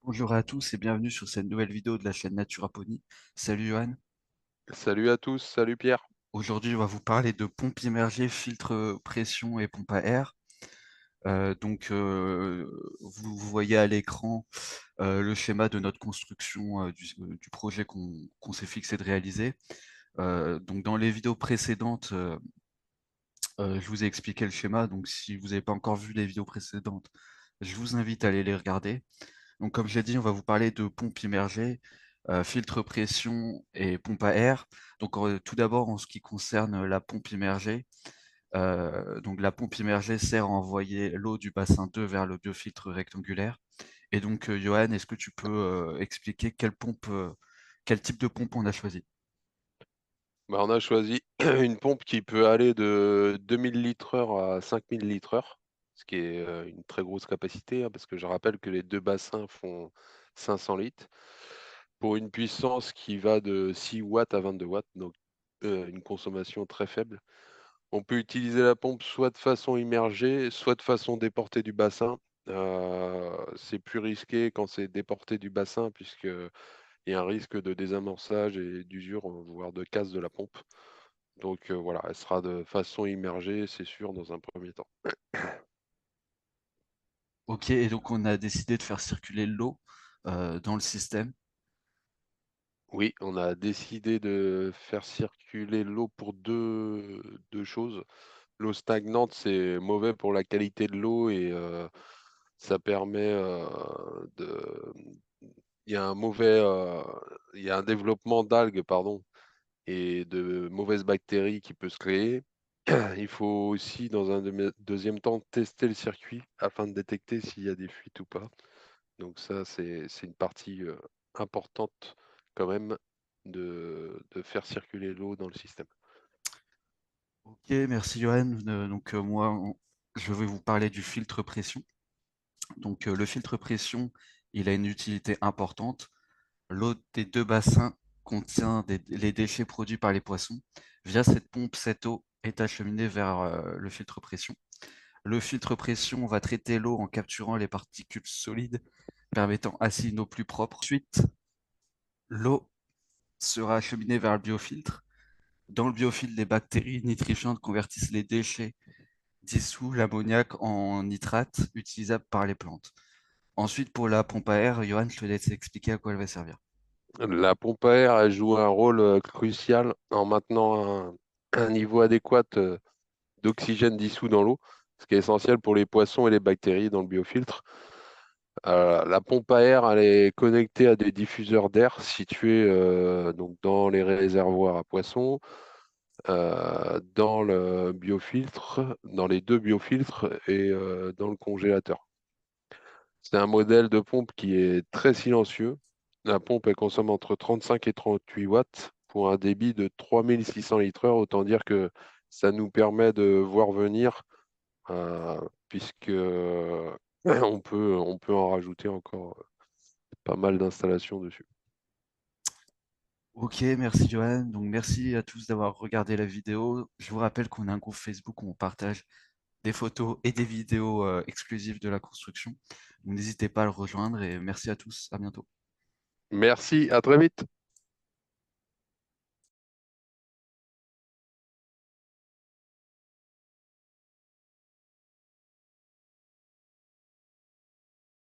Bonjour à tous et bienvenue sur cette nouvelle vidéo de la chaîne Naturaponie. Salut Johan. Salut à tous, salut Pierre. Aujourd'hui, on va vous parler de pompe immergée, filtre pression et pompe à air. Vous voyez à l'écran le schéma de notre construction du projet qu'on s'est fixé de réaliser. Donc, dans les vidéos précédentes, je vous ai expliqué le schéma. Donc, si vous n'avez pas encore vu les vidéos précédentes, je vous invite à aller les regarder. Donc, comme j'ai dit, on va vous parler de pompe immergée, filtre pression et pompe à air. Donc, tout d'abord, en ce qui concerne la pompe immergée, donc la pompe immergée sert à envoyer l'eau du bassin 2 vers le biofiltre rectangulaire. Et donc, Johan, est-ce que tu peux expliquer quel type de pompe on a choisi? On a choisi une pompe qui peut aller de 2000 litres-heure à 5000 litres-heure, ce qui est une très grosse capacité, hein, parce que je rappelle que les deux bassins font 500 litres, pour une puissance qui va de 6 watts à 22 watts, donc une consommation très faible. On peut utiliser la pompe soit de façon immergée, soit de façon déportée du bassin. C'est plus risqué quand c'est déporté du bassin, puisque il y a un risque de désamorçage et d'usure, voire de casse de la pompe. Donc voilà, elle sera de façon immergée, c'est sûr, dans un premier temps. Ok, et donc on a décidé de faire circuler l'eau dans le système. Oui, on a décidé de faire circuler l'eau pour deux choses. L'eau stagnante, c'est mauvais pour la qualité de l'eau et ça permet de... Il y a un il y a un développement d'algues, pardon, et de mauvaises bactéries qui peut se créer. Il faut aussi, dans un deuxième temps, tester le circuit afin de détecter s'il y a des fuites ou pas. Donc ça, c'est une partie importante quand même de faire circuler l'eau dans le système. Ok, merci Johan. Je vais vous parler du filtre pression. Donc, le filtre pression, il a une utilité importante. L'eau des deux bassins contient les déchets produits par les poissons. Via cette pompe, cette eau est acheminée vers le filtre pression. Le filtre pression va traiter l'eau en capturant les particules solides, permettant ainsi une eau plus propre. Ensuite, l'eau sera acheminée vers le biofiltre. Dans le biofiltre, les bactéries nitrifiantes convertissent les déchets dissous, l'ammoniac en nitrate, utilisable par les plantes. Ensuite, pour la pompe à air, Johan, je te laisse expliquer à quoi elle va servir. La pompe à air, elle joue un rôle crucial en maintenant un niveau adéquat d'oxygène dissous dans l'eau, ce qui est essentiel pour les poissons et les bactéries dans le biofiltre. La pompe à air, elle est connectée à des diffuseurs d'air situés donc dans les réservoirs à poissons, dans le biofiltre, dans les deux biofiltres et dans le congélateur. C'est un modèle de pompe qui est très silencieux. La pompe, elle consomme entre 35 et 38 watts pour un débit de 3600 litres-heure. Autant dire que ça nous permet de voir venir, puisque on peut en rajouter encore pas mal d'installations dessus. Ok, merci Johan. Donc merci à tous d'avoir regardé la vidéo. Je vous rappelle qu'on a un groupe Facebook où on partage des photos et des vidéos exclusives de la construction. Donc n'hésitez pas à le rejoindre et merci à tous. À bientôt. Merci, à très vite.